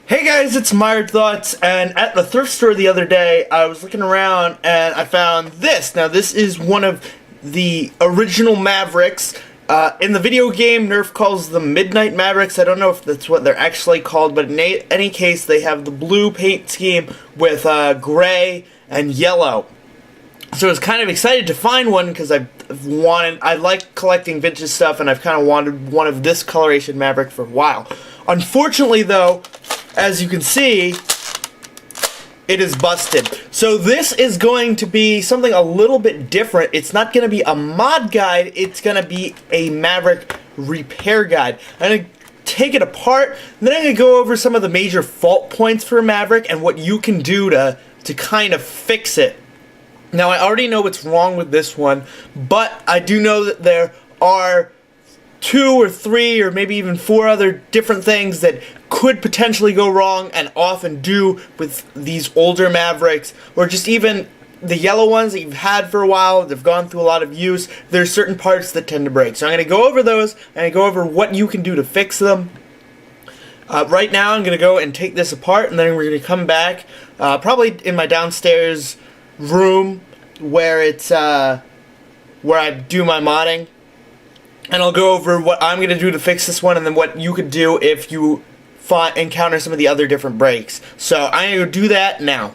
Hey guys, it's Meyer Thoughts, and at the thrift store the other day, I was looking around and I found this. Now, this is one of the original Mavericks. In the video game, Nerf calls them Midnight Mavericks. I don't know if that's what they're actually called, but in any case, they have the blue paint scheme with gray and yellow. So I was kind of excited to find one because I like collecting vintage stuff, and I've kind of wanted one of this coloration Maverick for a while. Unfortunately, though, as you can see, it is busted. So this is going to be something a little bit different. It's not going to be a mod guide, it's going to be a Maverick repair guide. I'm going to take it apart, and then I'm going to go over some of the major fault points for Maverick and what you can do to kind of fix it. Now, I already know what's wrong with this one, but I do know that there are 2 or 3 or maybe even 4 other different things that could potentially go wrong and often do with these older Mavericks, or just even the yellow ones that you've had for a while. They've gone through a lot of use. There's certain parts that tend to break. So I'm going to go over those and go over what you can do to fix them. Right now I'm going to go and take this apart, and then we're going to come back probably in my downstairs room where it's where I do my modding. And I'll go over what I'm going to do to fix this one, and then what you could do if you encounter some of the other different breaks. So I'm going to do that now.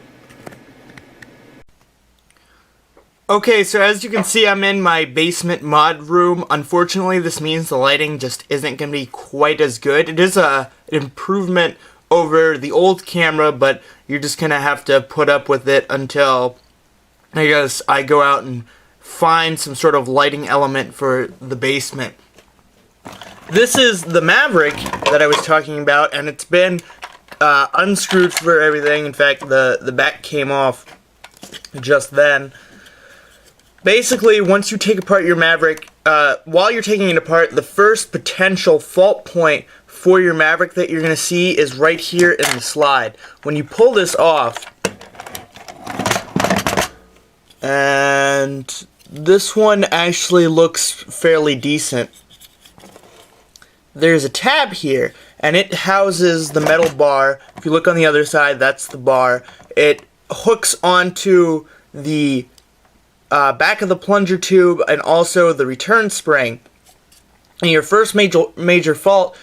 Okay, so as you can see, I'm in my basement mod room. Unfortunately, this means the lighting just isn't going to be quite as good. It is an improvement over the old camera, but you're just going to have to put up with it until I guess I go out and find some sort of lighting element for the basement. This is the Maverick that I was talking about, and it's been unscrewed for everything. In fact, the back came off just then. Basically, once you take apart your Maverick, while you're taking it apart, the first potential fault point for your Maverick that you're going to see is right here in the slide. When you pull this off, and this one actually looks fairly decent. There's a tab here, and it houses the metal bar. If you look on the other side, that's the bar. It hooks onto the back of the plunger tube and also the return spring. And your first major fault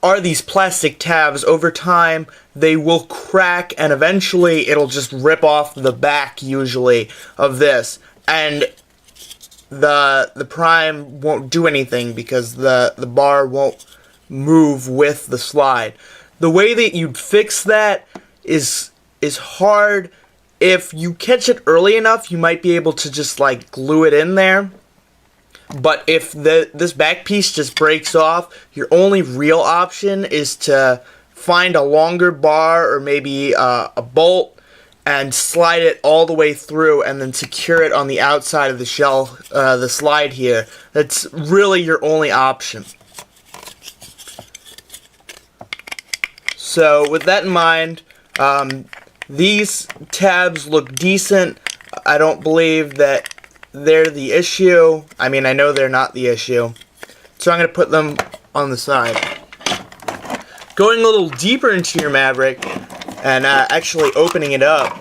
are these plastic tabs. Over time, they will crack, and eventually it'll just rip off the back, usually, of this. And the prime won't do anything because the bar won't move with the slide. The way that you'd fix that is hard. If you catch it early enough, you might be able to just like glue it in there. But if this back piece just breaks off, your only real option is to find a longer bar or maybe a bolt and slide it all the way through and then secure it on the outside of the shell, the slide here. That's really your only option. So with that in mind, these tabs look decent. I don't believe that they're the issue. I mean, I know they're not the issue. So I'm going to put them on the side. Going a little deeper into your Maverick and actually opening it up,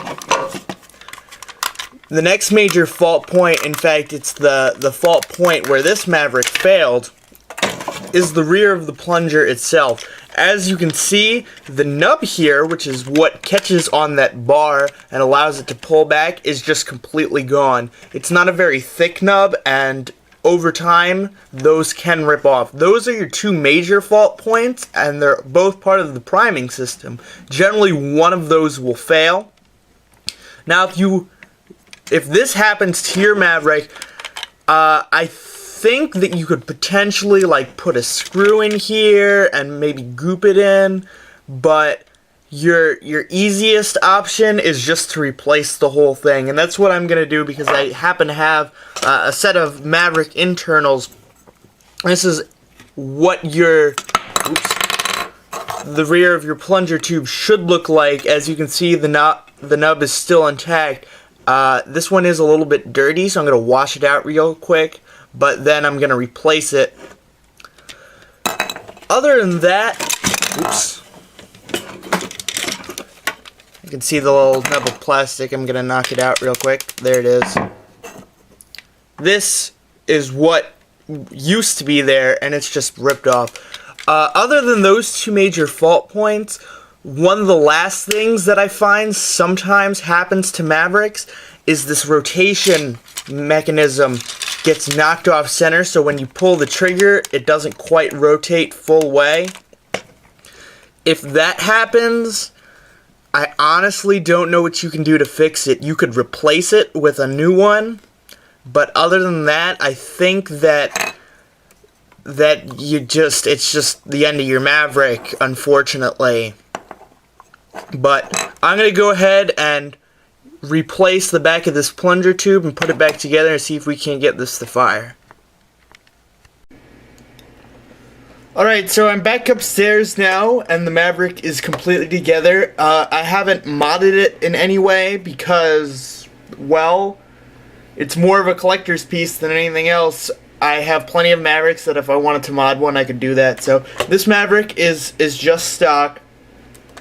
the next major fault point, in fact it's the fault point where this Maverick failed, is the rear of the plunger itself. As you can see, the nub here, which is what catches on that bar and allows it to pull back, is just completely gone. It's not a very thick nub, and over time, those can rip off. Those are your 2 major fault points, and they're both part of the priming system. Generally, one of those will fail. Now, if this happens to your Maverick, I think that you could potentially like put a screw in here and maybe goop it in, but your easiest option is just to replace the whole thing, and that's what I'm gonna do because I happen to have a set of Maverick internals. This is what the rear of your plunger tube should look like. As you can see, the nub is still intact. This one is a little bit dirty, so I'm gonna wash it out real quick, but then I'm gonna replace it. Other than that, oops. You can see the little nub of plastic. I'm gonna knock it out real quick. There it is. This is what used to be there, and it's just ripped off. Other than those two major fault points, one of the last things that I find sometimes happens to Mavericks is this rotation mechanism gets knocked off center, so when you pull the trigger, it doesn't quite rotate full way. If that happens, I honestly don't know what you can do to fix it. You could replace it with a new one, but other than that, I think that it's just the end of your Maverick, unfortunately. But I'm going to go ahead and replace the back of this plunger tube and put it back together and see if we can get this to fire. Alright, so I'm back upstairs now, and the Maverick is completely together. I haven't modded it in any way because, well, it's more of a collector's piece than anything else. I have plenty of Mavericks that if I wanted to mod one, I could do that. So this Maverick is just stock.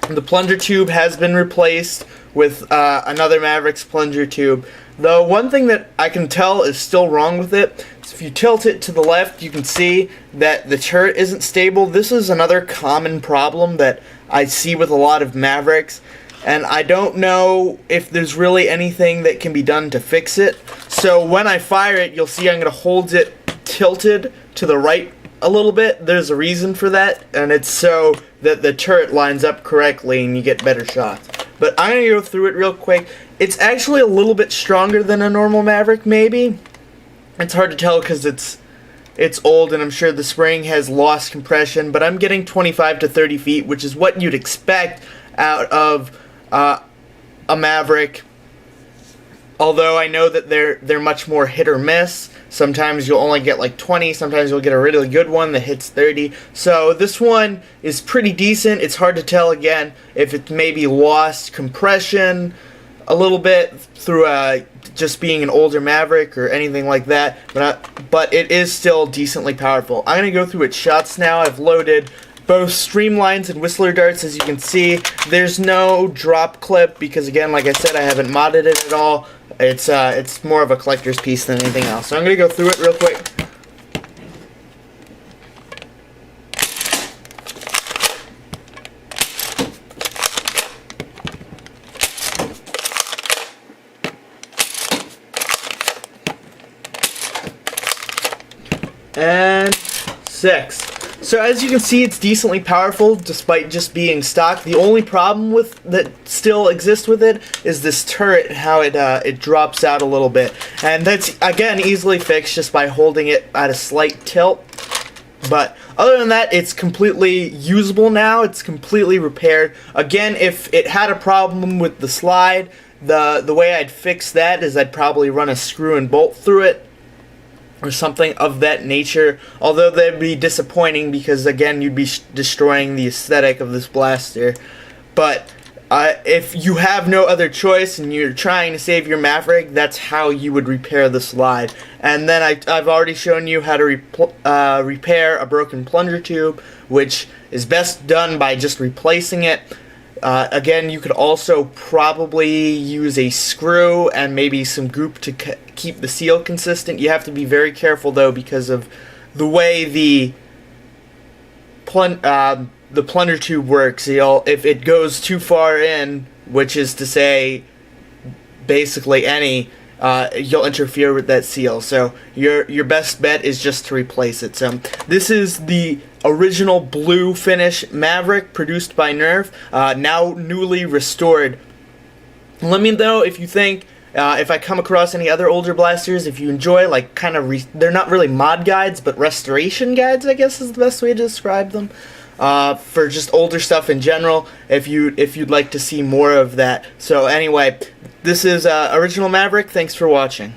The plunger tube has been replaced with another Maverick's plunger tube. The one thing that I can tell is still wrong with it is if you tilt it to the left, you can see that the turret isn't stable. This is another common problem that I see with a lot of Mavericks, and I don't know if there's really anything that can be done to fix it. So when I fire it, you'll see I'm going to hold it tilted to the right a little bit. There's a reason for that, and it's so that the turret lines up correctly and you get better shots. But I'm going to go through it real quick. It's actually a little bit stronger than a normal Maverick, maybe. It's hard to tell because it's old, and I'm sure the spring has lost compression, but I'm getting 25 to 30 feet, which is what you'd expect out of a Maverick. Although I know that they're much more hit or miss. Sometimes you'll only get like 20, sometimes you'll get a really good one that hits 30. So this one is pretty decent. It's hard to tell, again, if it maybe lost compression a little bit through just being an older Maverick or anything like that. But it is still decently powerful. I'm going to go through its shots now. I've loaded both streamlines and whistler darts. As you can see, there's no drop clip because, again, like I said, I haven't modded it at all. It's more of a collector's piece than anything else. So I'm going to go through it real quick. And 6. So as you can see, it's decently powerful despite just being stock. The only problem with that still exists with it is this turret and how it drops out a little bit. And that's, again, easily fixed just by holding it at a slight tilt. But other than that, it's completely usable now. It's completely repaired. Again, if it had a problem with the slide, the way I'd fix that is I'd probably run a screw and bolt through it, or something of that nature, although that'd be disappointing because, again, you'd be destroying the aesthetic of this blaster. But if you have no other choice and you're trying to save your Maverick, that's how you would repair the slide. And then I've already shown you how to repair a broken plunger tube, which is best done by just replacing it. Again, you could also probably use a screw and maybe some goop to keep the seal consistent. You have to be very careful, though, because of the way the plunger tube works. If it goes too far in, which is to say basically you'll interfere with that seal. So your best bet is just to replace it. So this is the original blue finish Maverick produced by Nerf, now newly restored. Let me know if you think, if I come across any other older blasters, if you enjoy, like, they're not really mod guides, but restoration guides, I guess is the best way to describe them, for just older stuff in general, if you'd like to see more of that. So anyway, this is original Maverick. Thanks for watching.